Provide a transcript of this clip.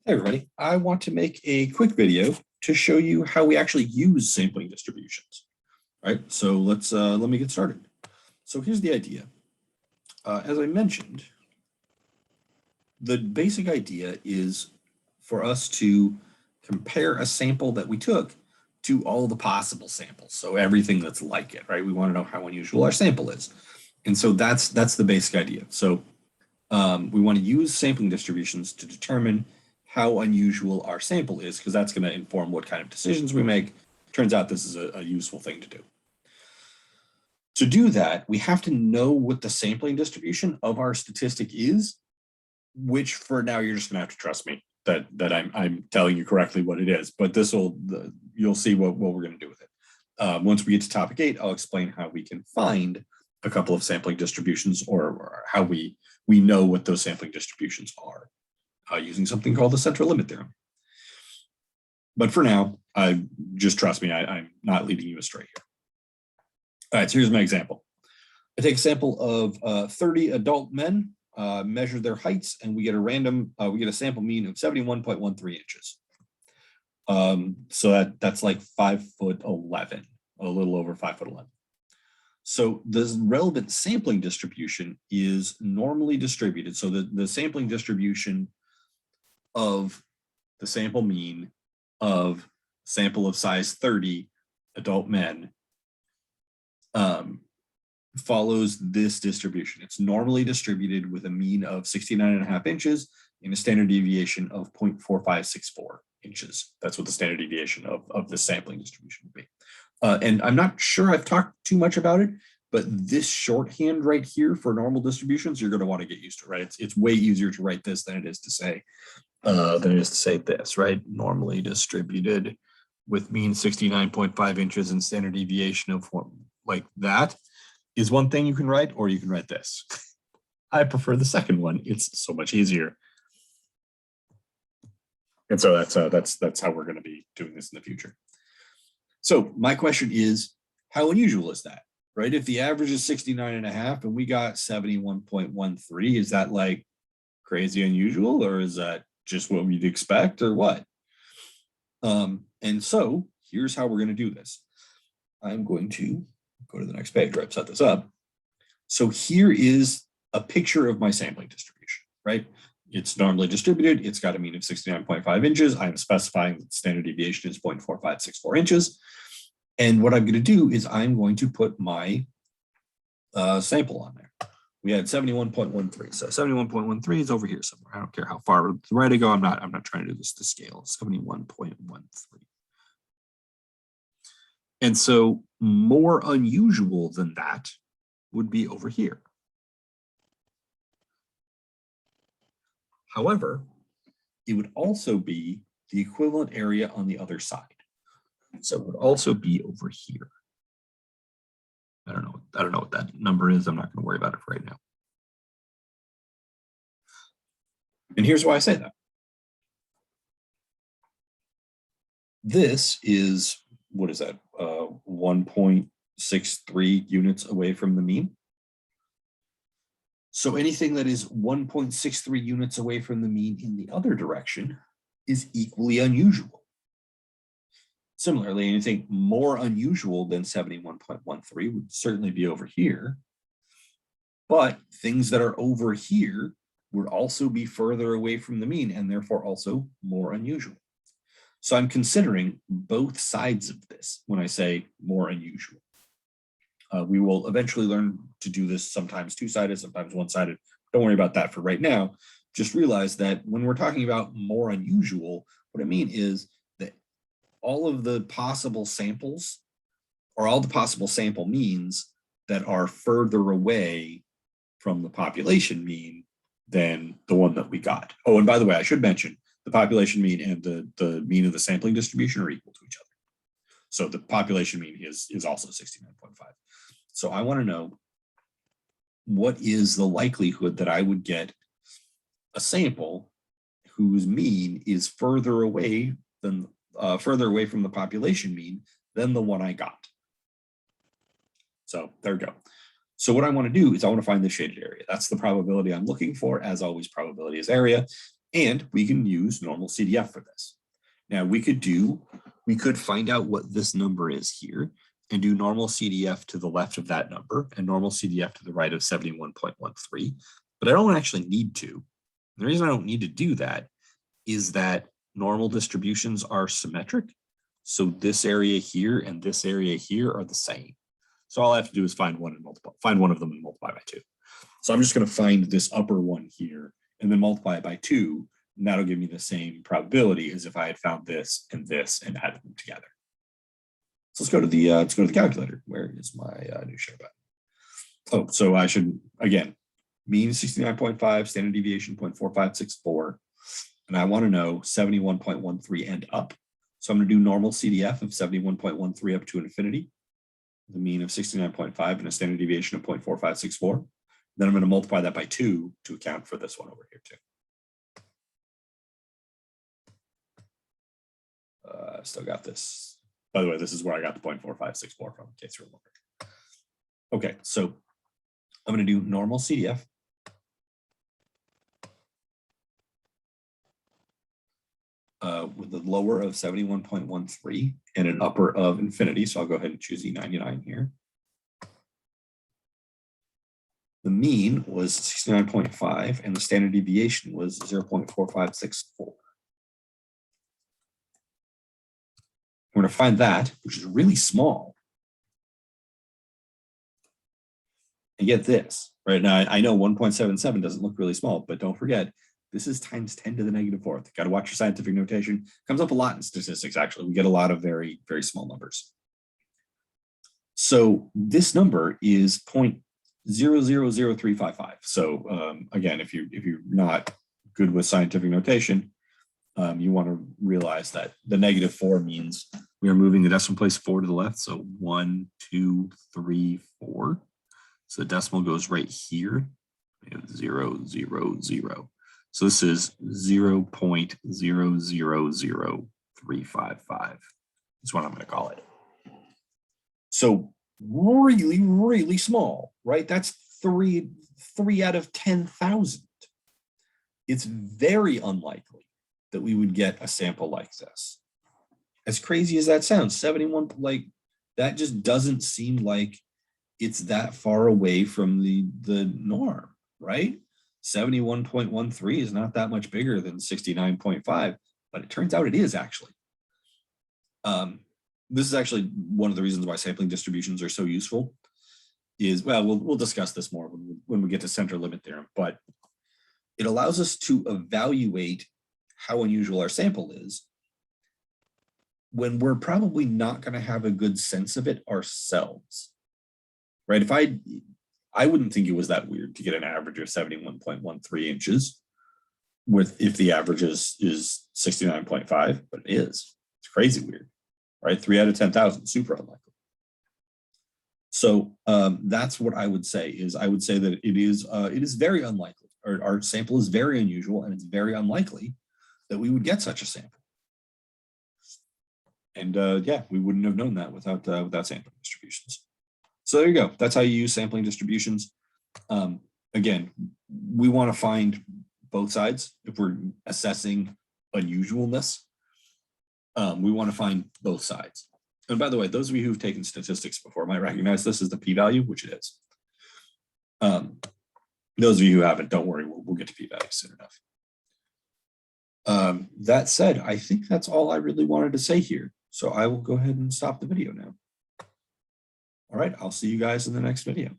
Hey everybody, I want to make a quick video to show you how we actually use sampling distributions. All right, so let me get started. So here's the idea. As I mentioned, the basic idea is for us to compare a sample that we took to all the possible samples. So everything that's like it, right? We want to know how unusual our sample is. And so that's the basic idea. So we want to use sampling distributions to determine how unusual our sample is, because that's going to inform what kind of decisions we make. Turns out this is a useful thing to do. To do that, we have to know what the sampling distribution of our statistic is, which for now you're just going to have to trust me that I'm telling you correctly what it is. But you'll see what we're going to do with it. Once we get to topic 8, I'll explain how we can find a couple of sampling distributions, or how we know what those sampling distributions are using something called the central limit theorem. But for now, just trust me, I'm not leading you astray here. All right, so here's my example. I take a sample of 30 adult men, measure their heights, and we get a sample mean of 71.13 inches. So that's like 5'11", a little over 5'11". So the relevant sampling distribution is normally distributed. So the sampling distribution of the sample mean of sample of size 30 adult men follows this distribution. It's normally distributed with a mean of 69.5 inches and a standard deviation of 0.4564 inches. That's what the standard deviation of the sampling distribution would be. And I'm not sure I've talked too much about it, but this shorthand right here for normal distributions, you're going to want to get used to, right? It's way easier to write this than it is to say this, right? Normally distributed with mean 69.5 inches and standard deviation of like that is one thing you can write, or you can write this. I prefer the second one. It's so much easier. And so that's how we're going to be doing this in the future. So my question is, how unusual is that, right? If the average is 69.5 and we got 71.13, is that like crazy unusual, or is that just what we'd expect, or what? And so here's how we're going to do this. I'm going to go to the next page where I've set this up. So here is a picture of my sampling distribution, right? It's normally distributed. It's got a mean of 69.5 inches. I'm specifying that the standard deviation is 0.4564 inches. And what I'm going to do is I'm going to put my sample on there. We had 71.13. So 71.13 is over here somewhere. I don't care how far to the right I go. I'm not trying to do this to scale. 71.13. And so more unusual than that would be over here. However, it would also be the equivalent area on the other side. So it would also be over here. I don't know what that number is. I'm not going to worry about it for right now. And here's why I say that. This is, what is that? 1.63 units away from the mean. So anything that is 1.63 units away from the mean in the other direction is equally unusual. Similarly, anything more unusual than 71.13 would certainly be over here. But things that are over here would also be further away from the mean and therefore also more unusual. So I'm considering both sides of this when I say more unusual. We will eventually learn to do this, sometimes two-sided, sometimes one-sided. Don't worry about that for right now. Just realize that when we're talking about more unusual, what I mean is that all of the possible samples, or all the possible sample means that are further away from the population mean than the one that we got. Oh, and by the way, I should mention, the population mean and the mean of the sampling distribution are equal to each other. So the population mean is also 69.5. So I want to know, what is the likelihood that I would get a sample whose mean is further away from the population mean than the one I got? So there we go. So what I want to do is I want to find the shaded area. That's the probability I'm looking for. As always, probability is area. And we can use normal CDF for this. Now we could find out what this number is here and do normal CDF to the left of that number and normal CDF to the right of 71.13, but I don't actually need to. The reason I don't need to do that is that normal distributions are symmetric. So this area here and this area here are the same. So all I have to do is find one of them and multiply by 2. So I'm just going to find this upper one here and then multiply it by 2. And that'll give me the same probability as if I had found this and added them together. So let's go to the calculator. Where is my new share button? Oh, so I should, again, mean 69.5, standard deviation 0.4564. And I want to know 71.13 and up. So I'm going to do normal CDF of 71.13 up to infinity, the mean of 69.5 and a standard deviation of 0.4564. Then I'm going to multiply that by 2 to account for this one over here too. Still got this. By the way, this is where I got the 0.4564 from, in case you're wondering. Okay, so I'm going to do normal CDF. With the lower of 71.13 and an upper of infinity. So I'll go ahead and choose E99 here. The mean was 69.5 and the standard deviation was 0.4564. We're going to find that, which is really small. And get this, right? Now, I know 1.77 doesn't look really small, but don't forget, this is times 10 to the negative 4th. Got to watch your scientific notation. Comes up a lot in statistics, actually. We get a lot of very, very small numbers. So this number is 0.000355. So again, if you're not good with scientific notation, you want to realize that the negative 4 means we are moving the decimal place 4 to the left. So 1, 2, 3, 4. So the decimal goes right here. We have 0, 0, 0. So this is 0.000355 is what I'm going to call it. So really, really small, right? That's three out of 10,000. It's very unlikely that we would get a sample like this. As crazy as that sounds, 71, like that just doesn't seem like it's that far away from the norm, right? 71.13 is not that much bigger than 69.5, but it turns out it is actually. This is actually one of the reasons why sampling distributions are so useful is, well, we'll discuss this more when we get to center limit theorem, but it allows us to evaluate how unusual our sample is when we're probably not going to have a good sense of it ourselves, right? If I wouldn't think it was that weird to get an average of 71.13 inches if the average is 69.5, but it is. It's crazy weird, right? 3 out of 10,000, super unlikely. So that's what I would say is I would say that it is very unlikely. Our sample is very unusual, and it's very unlikely that we would get such a sample. And yeah, we wouldn't have known that without sampling distributions. So there you go. That's how you use sampling distributions. Again, we want to find both sides. If we're assessing unusualness, we want to find both sides. And by the way, those of you who've taken statistics before might recognize this as the p-value, which it is. Those of you who haven't, don't worry, we'll get to p-value soon enough. That said, I think that's all I really wanted to say here. So I will go ahead and stop the video now. All right, I'll see you guys in the next video.